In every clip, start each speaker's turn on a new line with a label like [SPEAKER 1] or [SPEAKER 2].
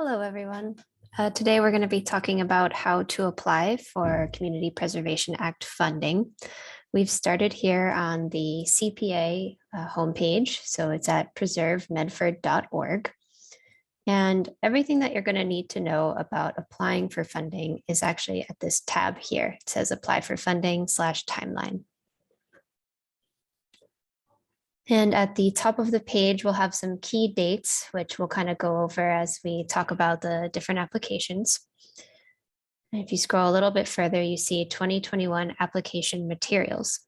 [SPEAKER 1] Hello, everyone. Today we're going to be talking about how to apply for Community Preservation Act funding. We've started here on the CPA homepage, so it's at preservemedford.org. And everything that you're going to need to know about applying for funding is actually at this tab here. It says apply for funding /timeline. And at the top of the page, we'll have some key dates, which we'll kind of go over as we talk about the different applications. And if you scroll a little bit further, you see 2021 application materials.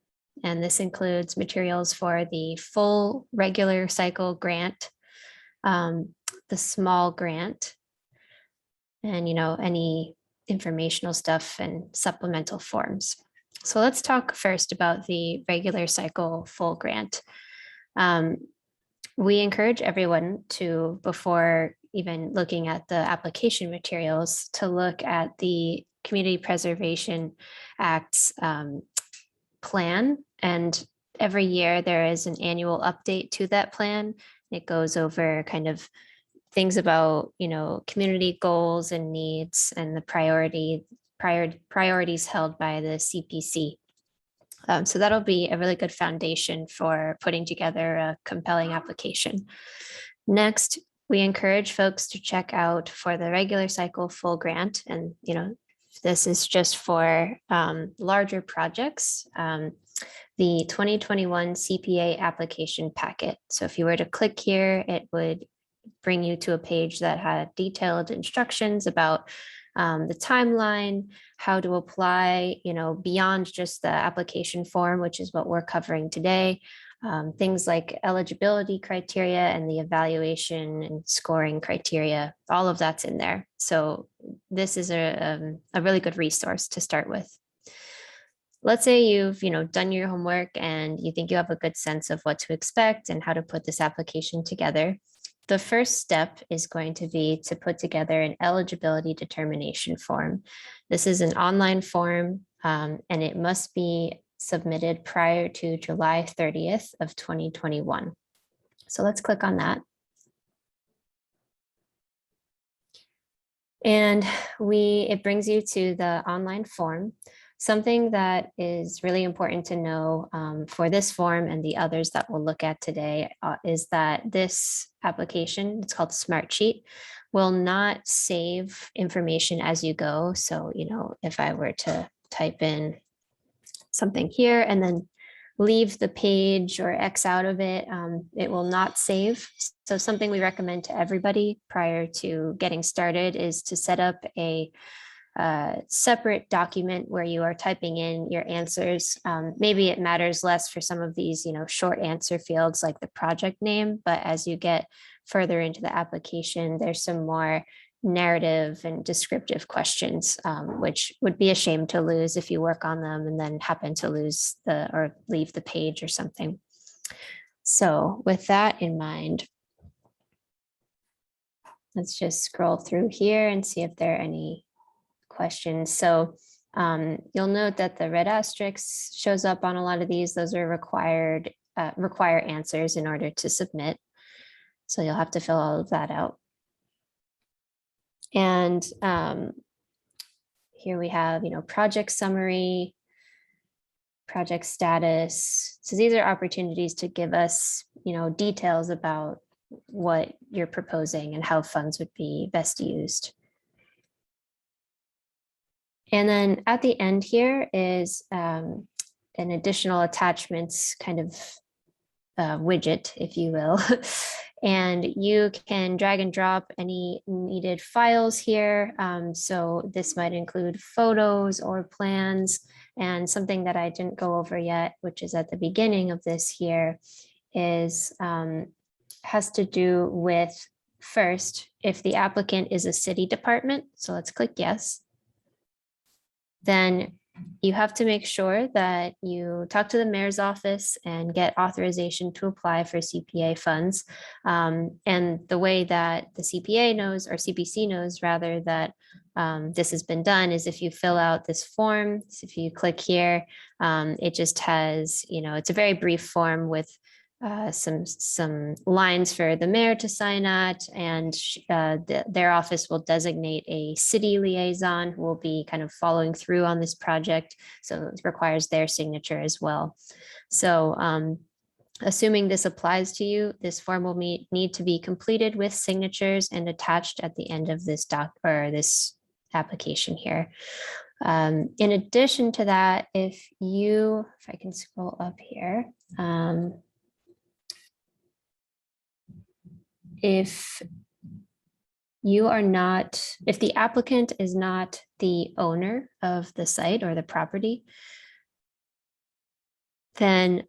[SPEAKER 1] And this includes materials for the full regular cycle grant, the small grant, and any informational stuff and supplemental forms. So let's talk first about the regular cycle full grant. We encourage everyone to, before even looking at the application materials, to look at the Community Preservation Act's plan. And every year there is an annual update to that plan. It goes over kind of things about, community goals and needs and the priorities held by the CPC. So that'll be a really good foundation for putting together a compelling application. Next, we encourage folks to check out for the regular cycle full grant. And, this is just for larger projects, the 2021 CPA application packet. So if you were to click here, it would bring you to a page that had detailed instructions about the timeline, how to apply, beyond just the application form, which is what we're covering today. Things like eligibility criteria and the evaluation and scoring criteria, all of that's in there. So this is a really good resource to start with. Let's say you've done your homework and you think you have a good sense of what to expect and how to put this application together. The first step is going to be to put together an eligibility determination form. This is an online form, and it must be submitted prior to July 30th of 2021. So let's click on that. And it brings you to the online form. Something that is really important to know for this form and the others that we'll look at today is that this application, it's called Smartsheet, will not save information as you go. So, if I were to type in something here and then leave the page or X out of it, it will not save. So something we recommend to everybody prior to getting started is to set up a separate document where you are typing in your answers. Maybe it matters less for some of these, short answer fields like the project name, but as you get further into the application, there's some more narrative and descriptive questions, which would be a shame to lose if you work on them and then happen to lose or leave the page or something. So with that in mind, let's just scroll through here and see if there are any questions. So you'll note that the red asterisk shows up on a lot of these. Those are require answers in order to submit. So you'll have to fill all of that out. And here we have, project summary, project status. So these are opportunities to give us, details about what you're proposing and how funds would be best used. And then at the end here is an additional attachments kind of widget, if you will. And you can drag and drop any needed files here. So this might include photos or plans. And something that I didn't go over yet, which is at the beginning of this here, is has to do with, first, if the applicant is a city department. So let's click yes. Then you have to make sure that you talk to the mayor's office and get authorization to apply for CPA funds. And the way that the CPA knows, or CPC knows rather, that this has been done is if you fill out this form. So if you click here, it just has, it's a very brief form with some lines for the mayor to sign at, and their office will designate a city liaison who will be kind of following through on this project. So it requires their signature as well. So assuming this applies to you, this form will need to be completed with signatures and attached at the end of this this application here. In addition to that, if I can scroll up here, if the applicant is not the owner of the site or the property, then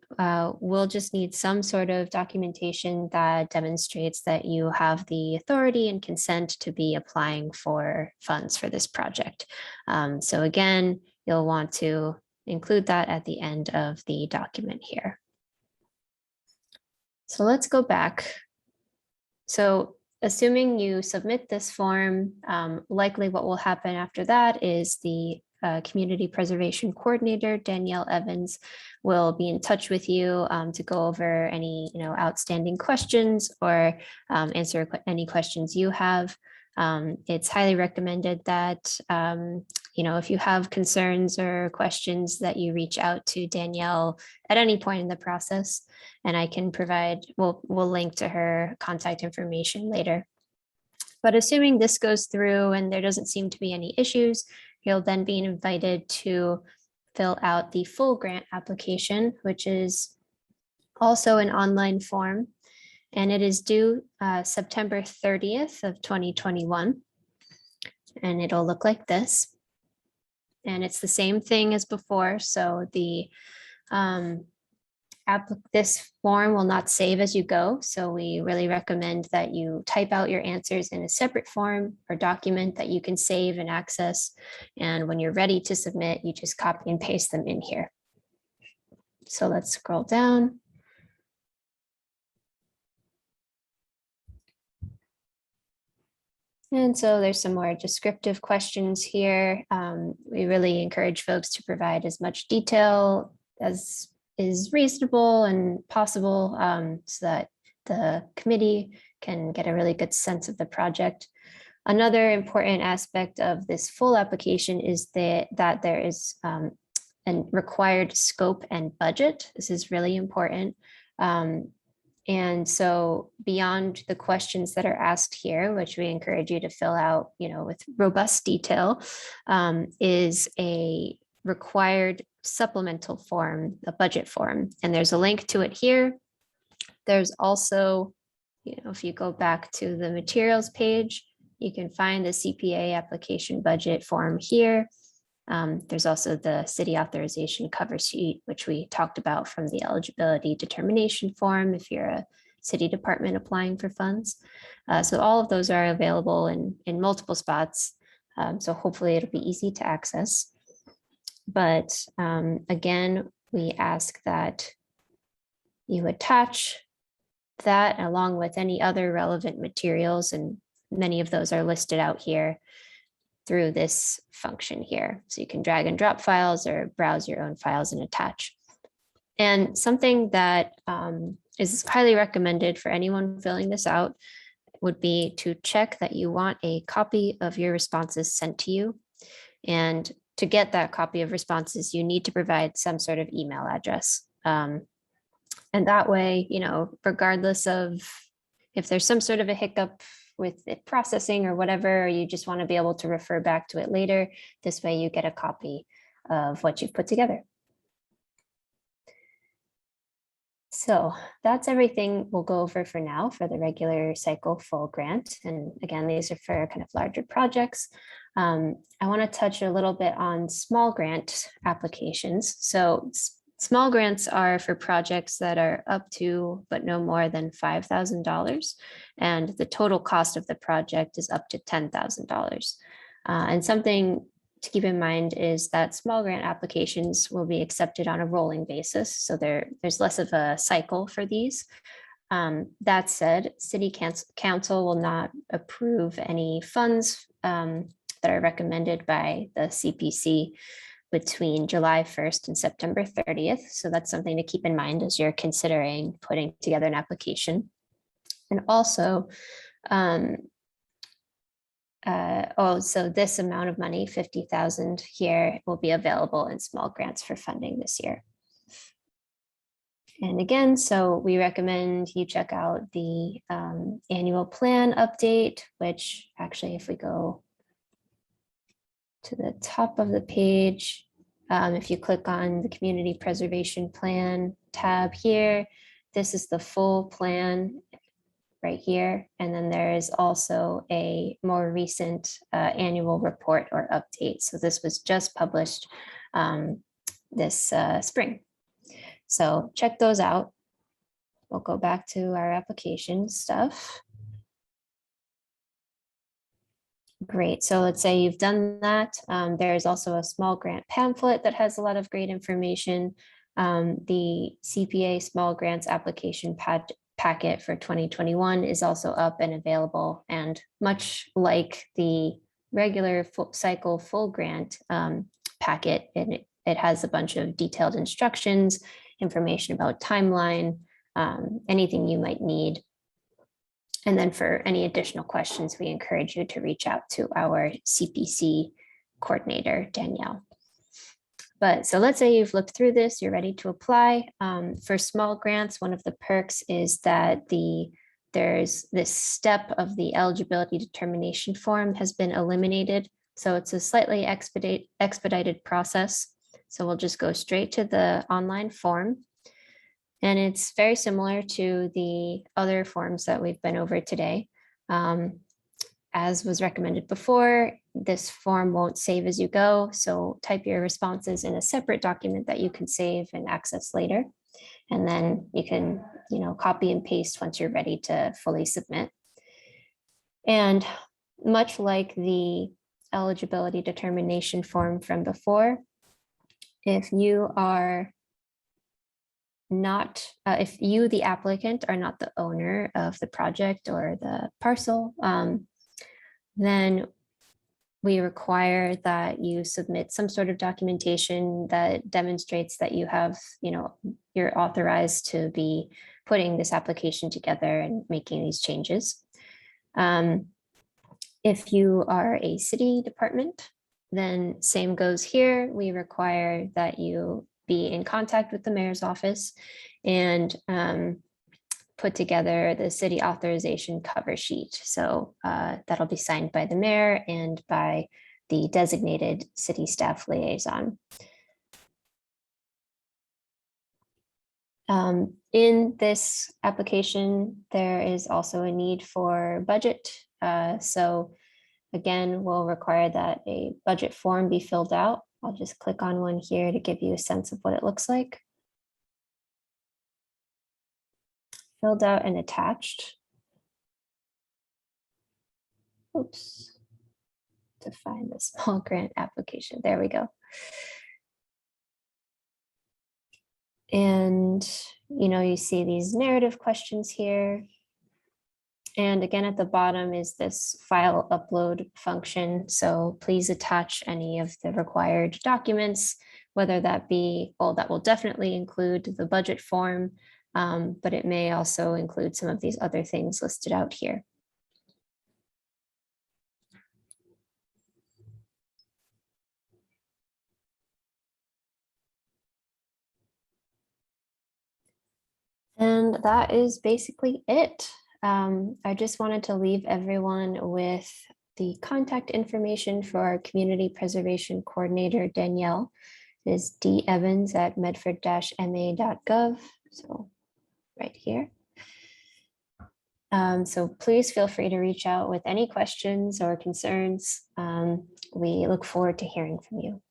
[SPEAKER 1] we'll just need some sort of documentation that demonstrates that you have the authority and consent to be applying for funds for this project. So again, you'll want to include that at the end of the document here. So let's go back. So assuming you submit this form, likely what will happen after that is the Community Preservation Coordinator, Danielle Evans, will be in touch with you to go over any outstanding questions or answer any questions you have. It's highly recommended that if you have concerns or questions that you reach out to Danielle at any point in the process, and I can we'll link to her contact information later. But assuming this goes through and there doesn't seem to be any issues, you'll then be invited to fill out the full grant application, which is also an online form, and it is due September 30th of 2021. And it'll look like this. And it's the same thing as before. So this form will not save as you go. So we really recommend that you type out your answers in a separate form or document that you can save and access. And when you're ready to submit, you just copy and paste them in here. So let's scroll down. And so there's some more descriptive questions here. We really encourage folks to provide as much detail as is reasonable and possible so that the committee can get a really good sense of the project. Another important aspect of this full application is that there is a required scope and budget. This is really important. And so beyond the questions that are asked here, which we encourage you to fill out, with robust detail, is a required supplemental form, a budget form. And there's a link to it here. There's also, if you go back to the materials page, you can find the CPA application budget form here. There's also the city authorization cover sheet, which we talked about from the eligibility determination form if you're a city department applying for funds. So all of those are available in multiple spots. So hopefully it'll be easy to access. But again, we ask that you attach that along with any other relevant materials, and many of those are listed out here through this function here. So you can drag and drop files or browse your own files and attach. And something that is highly recommended for anyone filling this out would be to check that you want a copy of your responses sent to you. And to get that copy of responses, you need to provide some sort of email address. And that way, regardless of if there's some sort of a hiccup with it processing or whatever, or you just want to be able to refer back to it later, this way you get a copy of what you've put together. So that's everything we'll go over for now for the regular cycle full grant. And again, these are for kind of larger projects. I want to touch a little bit on small grant applications. So small grants are for projects that are up to, but no more than $5,000. And the total cost of the project is up to $10,000. And something to keep in mind is that small grant applications will be accepted on a rolling basis. So there's less of a cycle for these. That said, City Council will not approve any funds that are recommended by the CPC between July 1st and September 30th. So that's something to keep in mind as you're considering putting together an application. And also, so this amount of money, 50,000 here, will be available in small grants for funding this year. And again, so we recommend you check out the annual plan update, which actually, if we go to the top of the page, if you click on the community preservation plan tab here, this is the full plan right here. And then there is also a more recent annual report or update. So this was just published this spring. So check those out. We'll go back to our application stuff. Great. So let's say you've done that. There's also a small grant pamphlet that has a lot of great information. The CPA small grants application packet for 2021 is also up and available. And much like the regular cycle full grant packet, it has a bunch of detailed instructions, information about timeline, anything you might need. And then for any additional questions, we encourage you to reach out to our CPC coordinator, Danielle. But so let's say you've looked through this, you're ready to apply. For small grants, one of the perks is that there's this step of the eligibility determination form has been eliminated. So it's a slightly expedited process. So we'll just go straight to the online form. And it's very similar to the other forms that we've been over today. As was recommended before, this form won't save as you go. So type your responses in a separate document that you can save and access later. And then you can, copy and paste once you're ready to fully submit. And much like the eligibility determination form from before, if you are not, if you, the applicant, are not the owner of the project or the parcel, then we require that you submit some sort of documentation that demonstrates that you have, you're authorized to be putting this application together and making these changes. If you are a city department, then same goes here. We require that you be in contact with the mayor's office and put together the city authorization cover sheet. So that'll be signed by the mayor and by the designated city staff liaison. In this application, there is also a need for budget. So again, we'll require that a budget form be filled out. I'll just click on one here to give you a sense of what it looks like. Filled out and attached. Oops. To find the small grant application. There we go. And, you see these narrative questions here. And again, at the bottom is this file upload function. So please attach any of the required documents, whether that be, well, that will definitely include the budget form, but it may also include some of these other things listed out here. And that is basically it. I just wanted to leave everyone with the contact information for our community preservation coordinator, Danielle. It is devans@medford-ma.gov. So right here. So please feel free to reach out with any questions or concerns. We look forward to hearing from you.